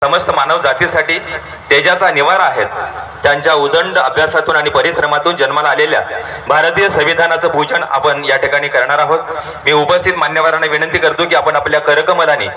समस्त मानव जातीसाठी तेजाचा निवारा आहेत। त्यांच्या उदंड अभ्यासातून आणि परिश्रमातून जन्माला आलेल्या भारतीय संविधानाचं पूजन आपण या ठिकाणी करणार आहोत। मी उपस्थित मान्यवरांना विनंती करतो की आपण आपल्या करकमलाने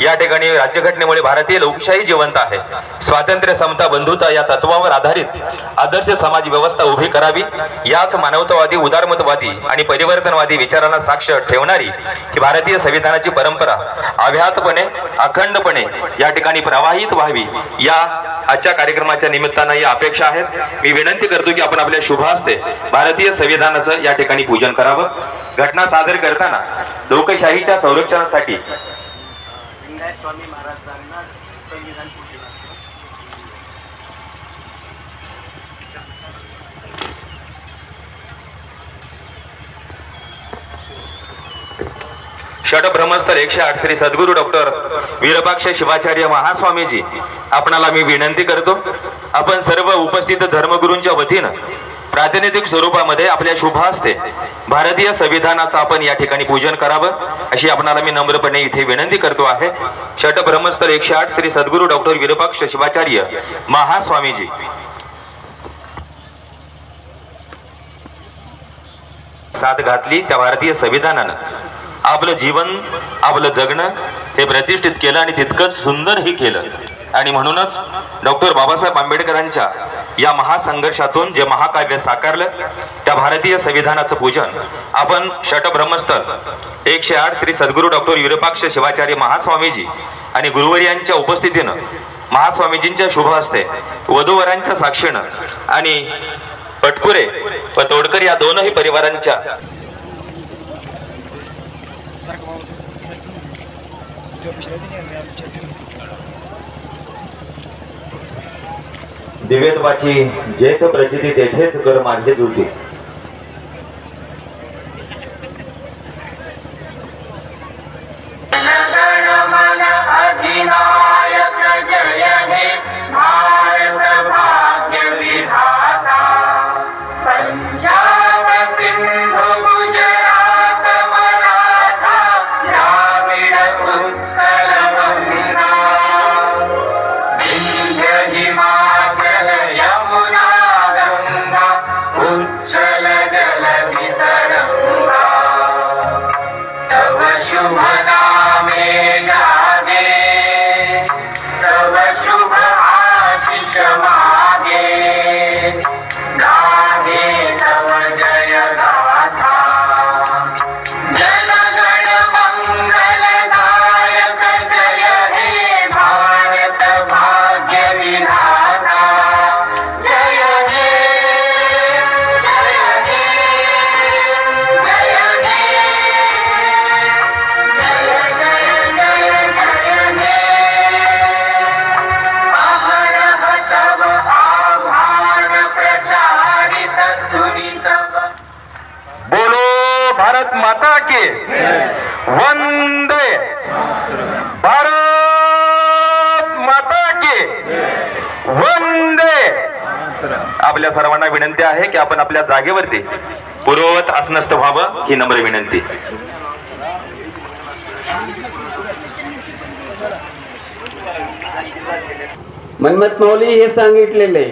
या ठिकाणी राज्यघटनेमुळे भारतीय लोकशाही जिवंत आहे, स्वातंत्र्य, समता, बंधुता या तत्वावर आधारित आदर्श समाज व्यवस्था उभी करावी। याच मानवतावादी, उदारमतवादी आणि परिवर्तनवादी विचारांना साक्ष ठेवणारी ही भारतीय संविधानाची परंपरा अव्याहतपणे, अखंडपणे या ठिकाणी प्रवाहित व्हावी, या आजच्या कार्यक्रमाच्या निमित्तानं ही अपेक्षा आहेत। मी विनंती करतो की आपण आपल्या शुभ हस्ते भारतीय संविधानाचं या ठिकाणी पूजन करावं। घटना सादर करताना लोकशाहीच्या संरक्षणासाठी षटब्रह्मस्थर 108 श्री सद्गुरु डॉक्टर वीरपाक्ष शिवाचार्य महास्वामीजी आपणाला मी विनंती करतो, आपण सर्व उपस्थित धर्मगुरूंच्या वतीनं प्रातिनिधिक स्वरूपामध्ये आपल्या शुभ हस्ते भारतीय संविधानाचं आपण या ठिकाणी पूजन करावं, अशी आपणाला मी नम्रपणे इथे विनंती करतो आहे। षटब्रह्मस्थर 108 श्री सद्गुरु डॉक्टर वीरपाक्ष शिवाचार्य महास्वामीजी। साथ घातली त्या भारतीय संविधानानं आपलं जीवन, आपलं जगणं हे प्रतिष्ठित केलं आणि तितकंच सुंदरही केलं। आणि म्हणूनच डॉक्टर बाबासाहेब आंबेडकरांच्या या महासंघर्षातून जे महाकाव्य साकारलं त्या भारतीय संविधानाचं पूजन आपण षटब्रह्मस्थर 108 श्री सद्गुरु डॉक्टर वीरपाक्ष शिवाचार्य महास्वामीजी आणि गुरुवर्यांच्या उपस्थितीनं महास्वामीजींच्या शुभ हस्ते वधूवरांच्या साक्षीनं आणि पटकुरे व तोडकर या दोनही परिवारांच्या दिव्यत्वाची जेथ प्रचिती तेथेच कर माझे जुळती। भारत माता के वंदे, भारत माता के वंदे। आपल्या सर्वांना विनंती आहे की आपण आपल्या जागेवरती पूर्ववत आसनस्थ व्हावं, ही नम्र विनंती। मनमत मौली हे सांगितलेले,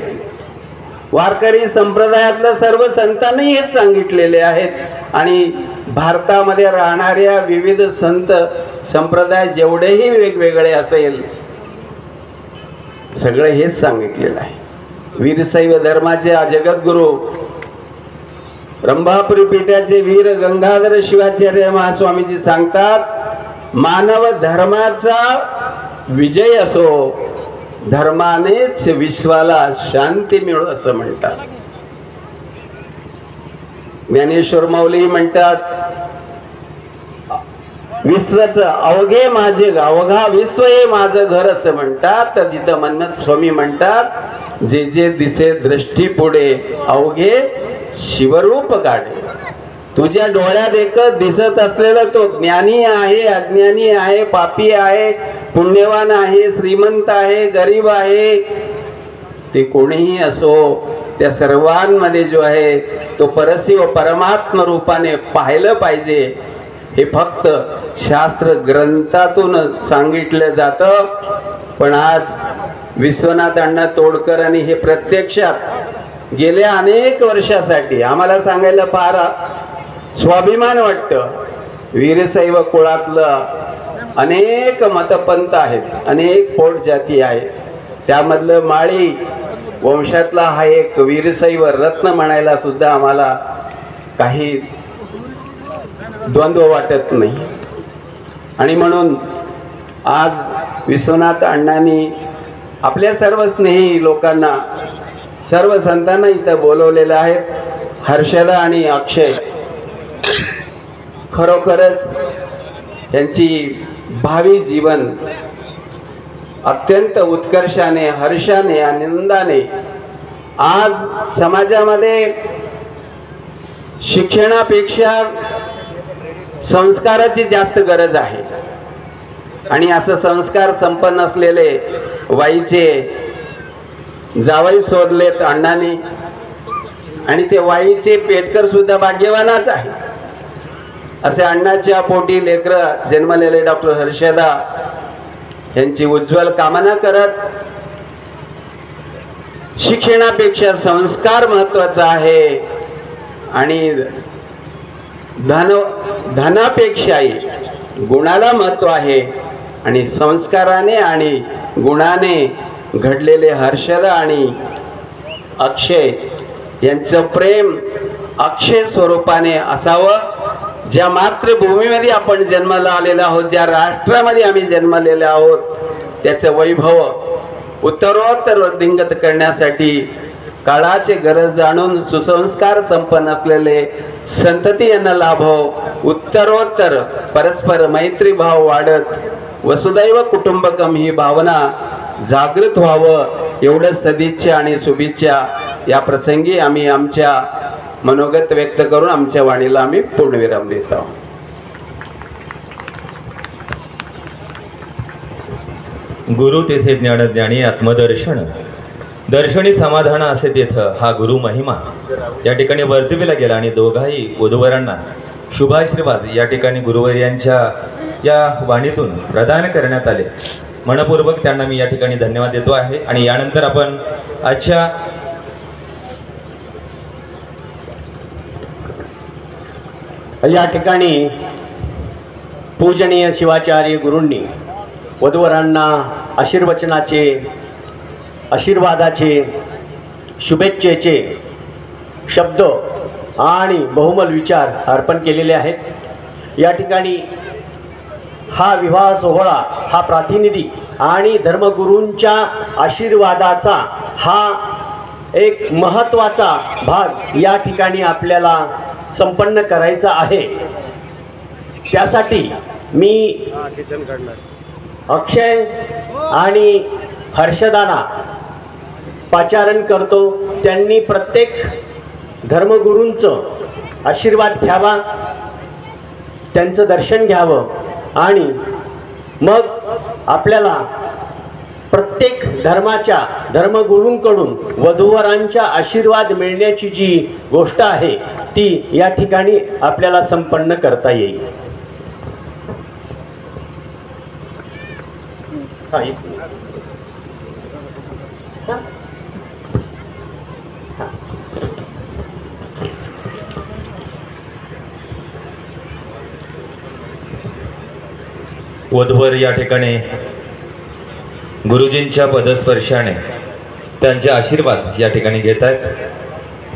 वारकरी संप्रदायातल्या सर्व संतांनी हेच सांगितलेले आहेत आणि भारतामध्ये राहणाऱ्या विविध संत संप्रदाय जेवढेही वेगवेगळे असेल सगळे हेच सांगितलेलं आहे। वीरशैव धर्माचे जगद्गुरु रंभापुरी पीठाचे वीर गंगाधर शिवाचार्य महास्वामीजी सांगतात, मानव धर्माचा विजय असो, धर्मानेच विश्वाला शांती मिळो असं म्हणतात। ज्ञानेश्वर माऊली म्हणतात, विश्वच अवघे माझे, अवघा विश्व हे माझं घर असं म्हणतात। तर जिथं मनमत स्वामी म्हणतात, जे जे दिसे दृष्टी पुढे अवघे शिवरूप काढे। तुझ्या डोळ्यात एकच दिसत असलेला तो ज्ञानी आहे, अज्ञानी आहे, पापी आहे, पुण्यवान आहे, श्रीमंत आहे, गरीब आहे, ते कोणीही असो, त्या सर्वांमध्ये जो आहे तो परशिव परमात्म रूपाने पाहिलं पाहिजे। हे फक्त शास्त्र ग्रंथातून सांगितलं जातं। पण आज विश्वनाथ अण्णा तोडकर आणि हे प्रत्यक्षात गेल्या अनेक वर्षासाठी आम्हाला सांगायला फार स्वाभिमान वाटतं. वीरशैव कुळातलं अनेक मतपंथ आहेत, अनेक पोट जाती आहेत, त्यामधलं माळी वंशातला हा एक वीरशैव रत्न म्हणायला सुद्धा आम्हाला काही द्वंद्व वाटत नाही. आणि म्हणून आज विश्वनाथ अण्णांनी आपल्या सर्व स्नेही लोकांना, सर्व संतांना इथं बोलवलेलं आहे. हर्षदा आणि अक्षय खरोखरच त्यांची भावी जीवन अत्यंत उत्कर्षाने, हर्षाने, आनंदाने आज समाजामध्ये शिक्षणापेक्षा संस्काराची जास्त गरज आहे. आणि असं संस्कार संपन्न असलेले वाईचे जावई शोधलेत अण्णांनी. आणि ते वाईचे पेटकर सुद्धा भाग्यवानच आहे. असे अण्णाच्या पोटी लेकरं जन्मलेले डॉक्टर हर्षदा यांची उज्ज्वल कामना करत, शिक्षणापेक्षा संस्कार महत्वाचा आहे आणि धनापेक्षाही गुणाला महत्व आहे. आणि संस्काराने आणि गुणाने घडलेले हर्षदा आणि अक्षय यांचं प्रेम अक्षय स्वरूपाने असावं. ज्या मातृभूमीमध्ये आपण जन्माला आलेलो आहोत, ज्या राष्ट्रामध्ये आम्ही जन्मलेले आहोत, त्याचं वैभव उत्तरोत्तर वृद्धिंगत करण्यासाठी काळाची गरज जाणून सुसंस्कार संपन्न असलेले संतती यांना लाभो. उत्तरोत्तर परस्पर मैत्री भाव वाढत वसुदैव कुटुंबकम ही भावना जागृत व्हावं, एवढं सदिच्छा आणि शुभेच्छा या प्रसंगी आम्ही आमच्या मनोगत व्यक्त करून आमच्या वाणीला आम्ही पूर्णविराम देत आहोत. गुरु तेथे ज्ञानज्ञानी आत्मदर्शन, दर्शनी समाधान असे तेथं हा गुरु महिमा या ठिकाणी वर्तविला गेला. आणि दोघाही वधूवरांना शुभाशीर्वाद या ठिकाणी गुरुवर्यांच्या या वाणीतून प्रदान करण्यात आले. मनपूर्वक त्यांना मी या ठिकाणी धन्यवाद देतो आहे. आणि यानंतर आपण आजच्या या ठिकाणी पूजनीय शिवाचार्य गुरूंनी वधूवरांना आशीर्वचनाचे, आशीर्वादाचे, शुभेच्छेचे शब्द आणि बहुमल विचार अर्पण केलेले आहेत. या ठिकाणी हा विवाह सोहळा हा प्रातिनिधी आणि धर्मगुरूंच्या आशीर्वादाचा हा एक महत्त्वाचा भाग या ठिकाणी आपल्याला संपन्न करायचा आहे. त्यासाठी मी अक्षय आणि हर्षदाना पाचारण करतो. त्यांनी प्रत्येक धर्मगुरूंचं आशीर्वाद घ्यावा, त्यांचं दर्शन घ्यावं आणि मग आपल्याला प्रत्येक धर्माच्या धर्मगुरूंकडून वधूवरांच्या आशीर्वाद मिळण्याची जी गोष्ट आहे ती या ठिकाणी आपल्याला संपन्न करता येईल. वधूवर या ठिकाणी गुरुजींच्या पदस्पर्शाने त्यांचे आशीर्वाद या ठिकाणी घेत आहेत.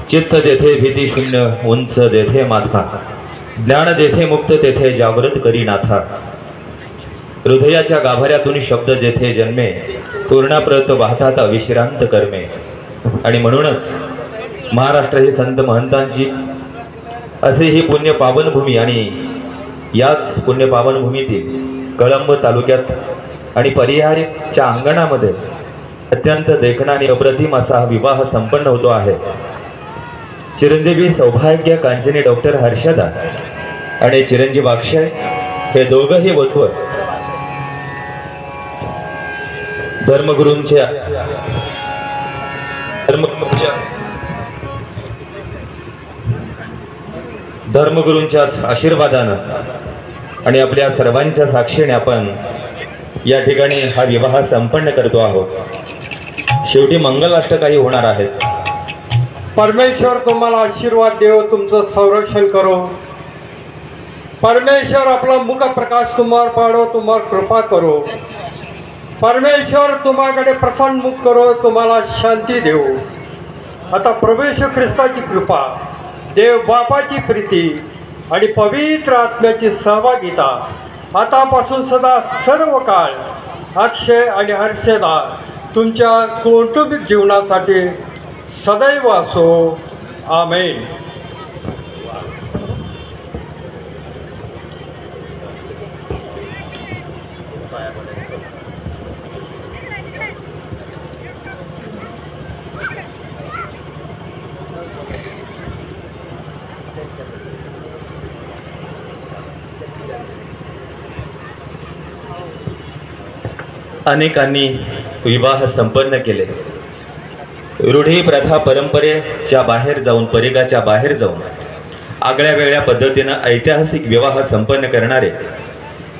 चित्त जेथे भीती शून्य उंच जेथे माथा, ज्ञान जेथे मुक्त तेथे जागृत करी नाथा. हृदयाच्या गाभाऱ्यातून शब्द जेथे जन्मे, पूर्णाप्रत वाहतात अविश्रांत कर्मे. आणि म्हणूनच महाराष्ट्र ही संत महंतांची असे ही पुण्य पावनभूमी आणि याच पुण्य पावनभूमीतील कळंब तालुक्यात आणि परिहारीच्या अंगणामध्ये अत्यंत देखणा आणि अप्रतिम असा हा विवाह संपन्न होतो आहे. चिरंजीवी सौभाग्य कांचनी डॉक्टर हर्षदा आणि चिरंजीव अक्षय हे दोघंही वधूवर धर्मगुरूंच्या आशीर्वादानं आणि आपल्या सर्वांच्या साक्षीने आपण या ठिकाणी हा विवाह संपन्न करतो आहोत. शेवटी मंगलाष्टकाही होणार आहेत. परमेश्वर तुम्हाला आशीर्वाद देव, तुमचं संरक्षण करो. परमेश्वर आपला मुख प्रकाश तुम्हार पाडो, तुम्हार कृपा करो. परमेश्वर तुम्हाकडे प्रसन्न मुख करो, तुम्हाला शांती देऊ. आता प्रभू येशू ख्रिस्ताची कृपा, देव बापाची प्रीती आणि पवित्र आत्म्याची सहभागिता आतापासून सदा सर्व काळ अक्षय आणि हर्षदा तुमच्या कौटुंबिक जीवनासाठी सदैव असो. आमेन. अनेकांनी विवाह संपन्न केले. रूढी प्रथा परंपरेच्या बाहेर जाऊन, परिघाच्या बाहेर जाऊन आगळ्या वेगळ्या पद्धतीनं ऐतिहासिक विवाह संपन्न करणारे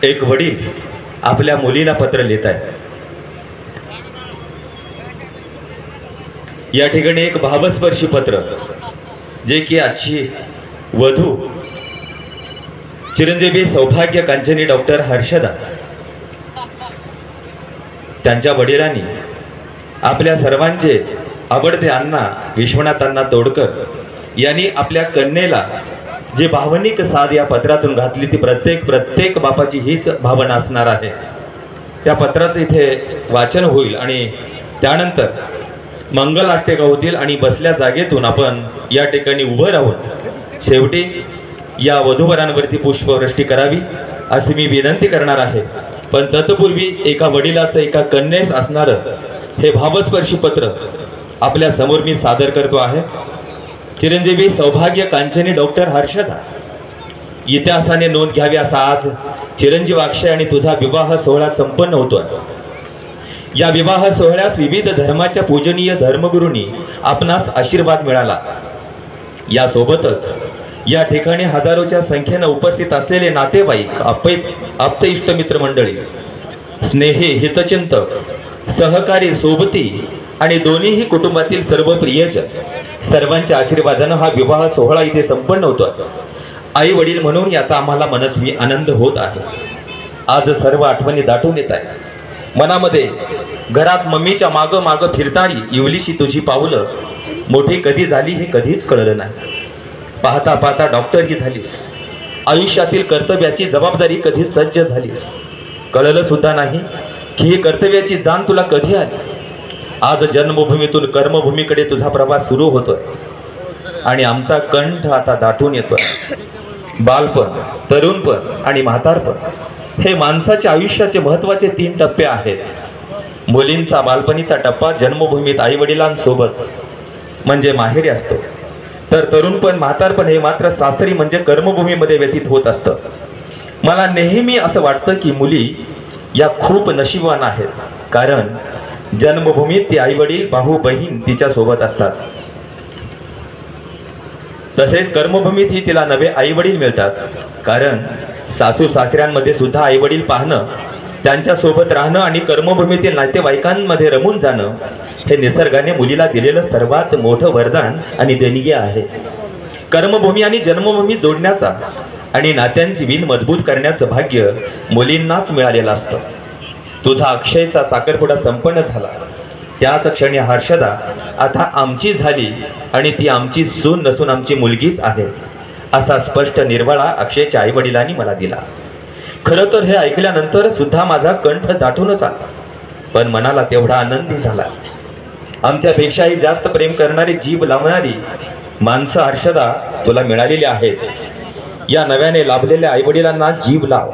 एक वडील आपल्या मुलीला पत्र लिहित आहेत. या ठिकाणी एक भावस्पर्शी पत्र, जे की आजची वधू चिरंजीवी सौभाग्य कांचनी डॉक्टर हर्षदा त्यांच्या वडिलांनी आपल्या सर्वांचे आवडते अण्णा विश्वनाथ अण्णा तोडकर यांनी आपल्या कन्येला जे भावनिक साथ या पत्रातून घातली, ती प्रत्येक बापाची हीच भावना असणार आहे. त्या पत्राचं इथे वाचन होईल आणि त्यानंतर मंगलाष्टका होतील आणि बसल्या जागेतून आपण या ठिकाणी उभं राहून शेवटी या वधूवरांवरती पुष्पवृष्टी करावी अशी मी विनंती करणार आहे. पण तत्पूर्वी एका वडिलाचं एका कन्येस असणारं हे भावस्पर्शी पत्र आपल्या समोर मी सादर करतो आहे. चिरंजीवी सौभाग्य कांचनी डॉक्टर हर्षदा, इतिहासाने नोंद घ्यावी असा आज चिरंजीव अक्षय आणि तुझा विवाह सोहळा संपन्न होतोय. या विवाह सोहळ्यास विविध धर्माच्या पूजनीय धर्मगुरूंनी आपणास आशीर्वाद मिळाला. यासोबतच या ठिकाणी हजारोच्या संख्येने उपस्थित असलेले नातेवाईक, आप्त इष्टमित्र मंडळी, स्नेही, हितचिंतक, सहकारी, सोबती आणि दोन्हीही कुटुंबातील सर्व प्रियजन, सर्वांच्या आशीर्वादानं हा विवाह सोहळा इथे संपन्न होतो. आई वडील म्हणून याचा आम्हाला मनस्वी आनंद होत आहे. आज सर्व आठवणी दाटून येत आहे मनामध्ये. घरात मम्मीच्या मागं मागं फिरतारी इवलीशी तुझी पावलं मोठी कधी झाली हे कधीच कळलं नाही. पाहता पाहता डॉक्टर ही झालीस. आयुष्यातील कर्तव्याची जबाबदारी कधी सज्ज झालीस. कळलं सुद्धा नाही की ही कर्तव्याची जाण तुला कधी आली. आज जन्मभूमीतून कर्मभूमीकडे तुझा प्रवास सुरू होतोय आणि आमचा कंठ आता दाटून येतोय. बालपण, तरुणपण आणि म्हातारपण हे माणसाच्या आयुष्याचे महत्त्वाचे 3 टप्पे आहेत. मुलींचा बालपणीचा टप्पा जन्मभूमीत आई वडिलांसोबत म्हणजे माहेरी असतो, तर तरुणपण, म्हातारपण हे मात्र सासरी म्हणजे कर्मभूमीमध्ये व्यतीत होत असतं. मला नेहमी असं वाटतं की मुली या खूप नशिबवान आहेत, कारण जन्मभूमीत ती आई वडील, भाऊ बहीण तिच्या सोबत असतात. तसेच कर्मभूमीतही तिला नवे आई वडील मिळतात, कारण सासू सासऱ्यांमध्ये सुद्धा आई वडील पाहणं, त्यांच्या सोबत राहणं आणि कर्मभूमीतील नातेवाईकांमध्ये रमून जाणं हे निसर्गाने मुलीला दिलेलं सर्वात मोठं वरदान आणि देणगी आहे. कर्मभूमी आणि जन्मभूमी जोडण्याचा आणि नात्यांची विण मजबूत करण्याचं भाग्य मुलींनाच मिळालेलं असतं. तुझा अक्षयचा साखरपुडा संपन्न झाला, त्याच क्षणी हर्षदा आता आमची झाली आणि ती आमची सून नसून आमची मुलगीच आहे, असा स्पष्ट निर्वाळा अक्षयच्या आई वडिलांनी मला दिला. खरं तर हे ऐकल्यानंतर सुद्धा माझा कंठ दाटूनच आला, पण मनाला तेवढा आनंदी झाला. आमच्यापेक्षाही जास्त प्रेम करणारी, जीभ लावणारी माणसं हर्षदा तुला मिळालेली आहेत. या नव्याने लाभलेल्या आई वडिलांना जीभ लाव,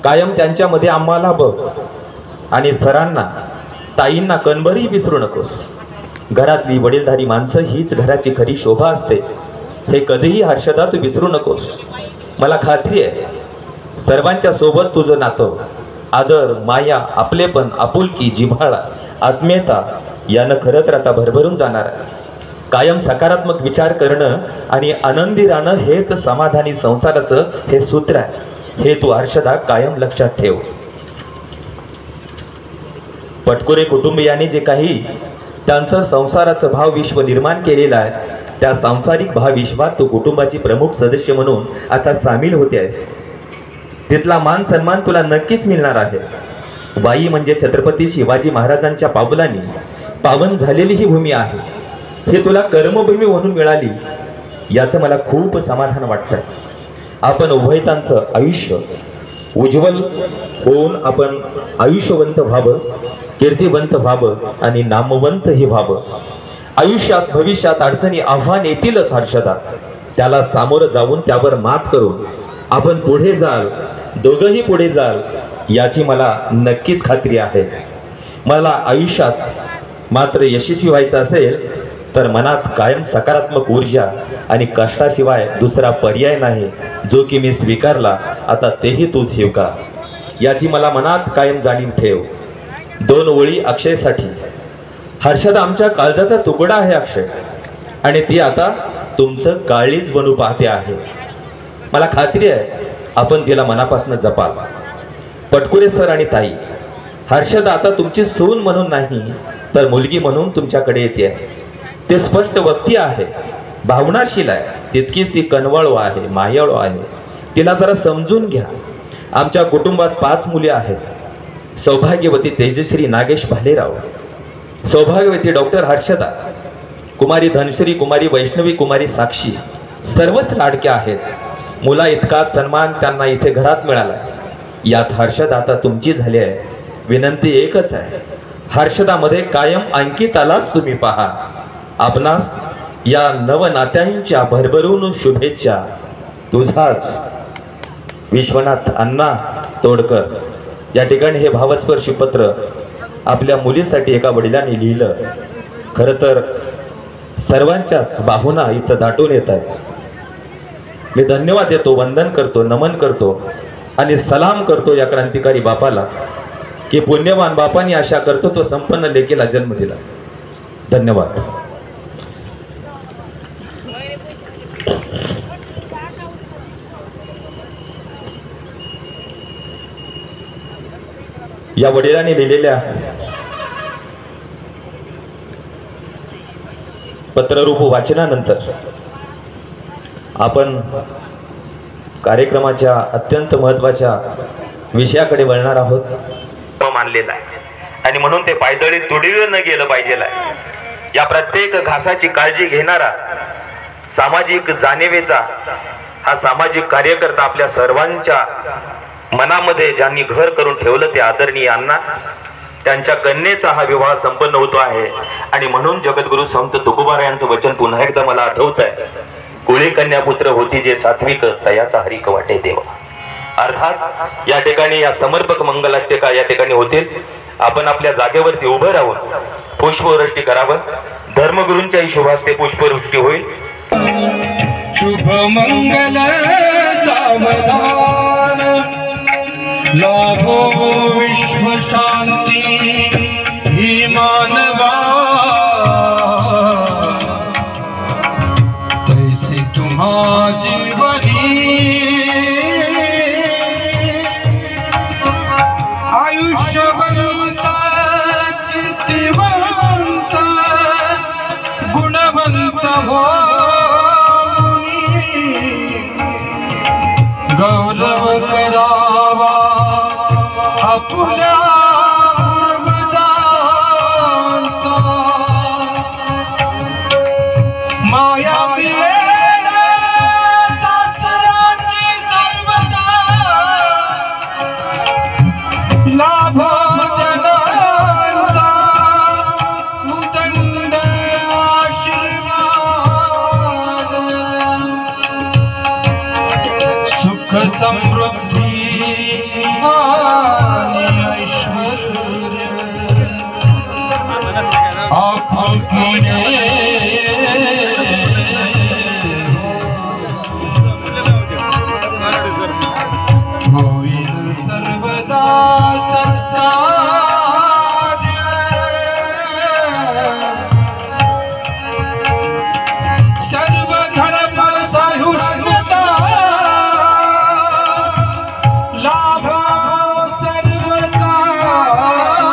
कायम त्यांच्यामध्ये आम्हाला बघ आणि सरांना, ताईंना कणभरही विसरू नकोस. घरातली वडीलधारी माणसं हीच घराची खरी शोभा असते, हे कधीही हर्षदा तू विसरू नकोस. मला खात्री आहे सर्वांच्या सोबत तुझं नातं, आदर, माया, आपलेपण, आपुलकी, जिव्हाळा, आत्मीयता यानं खरं तर आता भरभरून जाणार आहे. कायम सकारात्मक विचार करणं आणि आनंदी राहणं हेच समाधानी संसाराचं हे सूत्र आहे. हे तू हर्षदा कायम लक्षात ठेव. पटकुरे कुटुंबियांनी जे काही त्यांचं संसाराचं भाव विश्व निर्माण केलेलं आहे, त्या सांसारिक भावविश्वात तू कुटुंबाची प्रमुख सदस्य म्हणून आता सामील होते आहेस. तिथला मान सन्मान तुला नक्कीच मिळणार आहे. बाई म्हणजे छत्रपती शिवाजी महाराजांच्या पावलांनी पावन झालेली ही भूमी आहे. हे तुला कर्मभूमी म्हणून मिळाली, याचं मला खूप समाधान वाटतं. आपण उभयतांचं आयुष्य उज्ज्वल होऊन आपण आयुष्यवंत व्हावं, कीर्तिवंत व्हावं आणि नामवंत हे व्हावं. आयुष्यात भविष्यात अडचणी आव्हान येतीलच हर्षदा, त्याला सामोरं जाऊन त्यावर मात करून आपण पुढे जाल, दोघंही पुढे जाल याची मला नक्कीच खात्री आहे. मला आयुष्यात मात्र यशस्वी व्हायचं असेल तर मनात कायम सकारात्मक ऊर्जा आणि कष्टाशिवाय दुसरा पर्याय नाही, जो की मी स्वीकारला. आता तेही तू स्वीकार, याची मला मनात कायम जाणीव ठेव. 2 ओळी अक्षयसाठी. हर्षद आमच्या काळजाचा तुकडा आहे अक्षय, आणि ती आता तुमचं काळीज बनू पाहते आहे. मला खात्री आहे आपण तिला मनापासून जपाल. पटकुरे सर आणि ताई, हर्षद आता तुमची सून म्हणून नाही तर मुलगी म्हणून तुमच्याकडे येते आहे. ते स्पष्ट वक्ती आहे, भावनाशील आहे, तितकीच ती कनवळू आहे, मायाळू आहे. तिला जरा समजून घ्या. आमच्या कुटुंबात 5 मुली आहेत. सौभाग्यवती तेजश्री नागेश भालेराव, सौभाग्यवती डॉक्टर हर्षदा, कुमारी धनश्री, कुमारी वैष्णवी, कुमारी साक्षी, सर्वच लाडक्या आहेत. मुला इतका सन्मान त्यांना इथे घरात मिळाला. यात हर्षदा आता तुमची झाली आहे. विनंती एकच आहे, हर्षदामध्ये कायम अंकितालाच तुम्ही पहा. आपणास या नवनात्यांच्या भरभरून शुभेच्छा. तुझाच विश्वनाथ अण्णा तोडकर. या ठिकाणी हे भावस्पर्शी पत्र आपल्या मुलीसाठी एका वडिलांनी लिहिलं. खरं तर सर्वांच्याच भावना इथं दाटून येत आहेत. मी धन्यवाद देतो, वंदन करतो, नमन करतो आणि सलाम करतो या क्रांतिकारी बापाला, की पुण्यवान बापांनी अशा कर्तृत्व संपन्न लेकीला जन्म दिला. धन्यवाद. या वडिलांनी लिहिलेल्या पत्ररूप वाचनानंतर आपण कार्यक्रमाच्या अत्यंत महत्त्वाच्या विषयाकडे वळणार आहोत. मानलेला आहे आणि म्हणून ते पायदळी तुडीवर न गेलं पाहिजे. या प्रत्येक घासाची काळजी घेणारा सामाजिक जाणीवेचा हा सामाजिक कार्यकर्ता आपल्या सर्वांच्या मनामध्ये ज्यांनी घर करून ठेवलं ते आदरणीय अण्णा, त्यांच्या कन्येचा हा विवाह संपन्न होतो आहे. आणि म्हणून जगद्गुरु संत तुकोबा यांचं वचन पुन्हा एकदा मला आठवत आहे, कुळी कन्या पुत्र होती जे सात्विक, तयाचा हरिक वाटे देवा. अर्थात या ठिकाणी या समर्पक मंगलाष्टका या ठिकाणी होतील. आपण आपल्या जागेवरती उभं राहून पुष्पवृष्टी करावं. धर्मगुरूंच्या शुभास्ते पुष्पवृष्टी होईल. शुभ मंगल सावधान, लाभो विश्व शांती ही मानवा, तैसे तुम्हा जीवनी आयुष्यवंत कीर्तिवंत गुणवंत हो, गौरव करावा आपल्या पूर्वजांचा, माया मिळेल सासराची सर्वदा, लाभ जनांचा उदंड आशीर्वाद, सुख समृद्धी आणि ऐश्वर्य आपुलकीने होईल सर्वदा सत्कार्य, सर्व धर्म सहिष्णुता, लाभ सर्व काळ,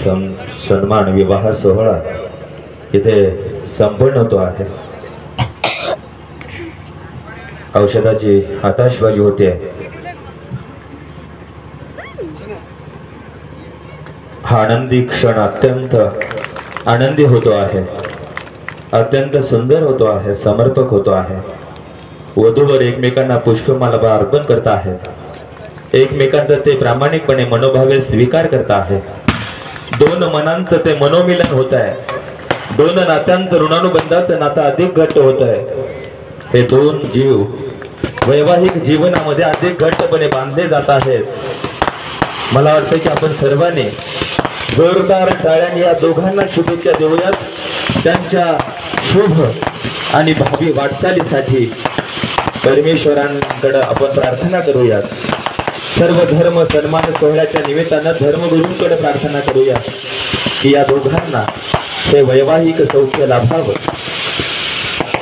सन्मान विवाह सोहळा इथे संपन्न होतो आहे. औषधाची आताशबाजी होते. हा आनंदी क्षण अत्यंत आनंदी होतो आहे, अत्यंत सुंदर होतो आहे, समर्पक होतो आहे. वधूवर एकमेकांना पुष्पमाला अर्पण करत आहेत, एकमेकांचा ते प्रामाणिकपणे मनोभावे स्वीकार करत आहे. दोन मनांचं ते मनोमिलन होत आहे, दोन नात्यांचं ऋणानुबंधाचं नातं अधिक घट्ट होत आहे. हे दोन जीव वैवाहिक जीवनामध्ये अधिक घट्टपणे बांधले जात आहेत. मला वाटतं की आपण सर्वांनी जोरदार टाळ्यांनी या दोघांना शुभेच्छा देऊयात. त्यांच्या शुभ आणि भावी वाटचालीसाठी परमेश्वरांकडे आपण प्रार्थना करूयात. सर्व धर्म सन्मान सोहळ्याच्या निमित्तानं धर्मगुरूंकडे प्रार्थना करूया की या दोघांना हे वैवाहिक सौख्य लाभावं.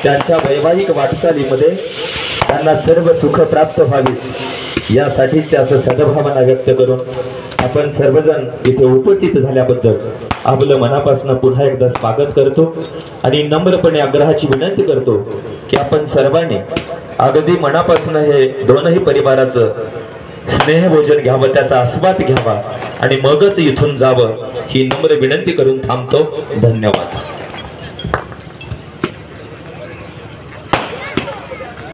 त्यांच्या वैवाहिक वाटचालीमध्ये त्यांना सर्व सुख प्राप्त व्हावी यासाठीची असं सद्भावना व्यक्त करून आपण सर्वजण इथे उपस्थित झाल्याबद्दल आपलं मनापासून पुन्हा एकदा स्वागत करतो आणि नम्रपणे आग्रहाची विनंती करतो की आपण सर्वांनी अगदी मनापासून हे दोनही परिवाराचं स्नेहभोजन घ्यावं, त्याचा आस्वाद घ्यावा आणि मगच इथून जावं ही नम्र विनंती करून थांबतो. धन्यवाद.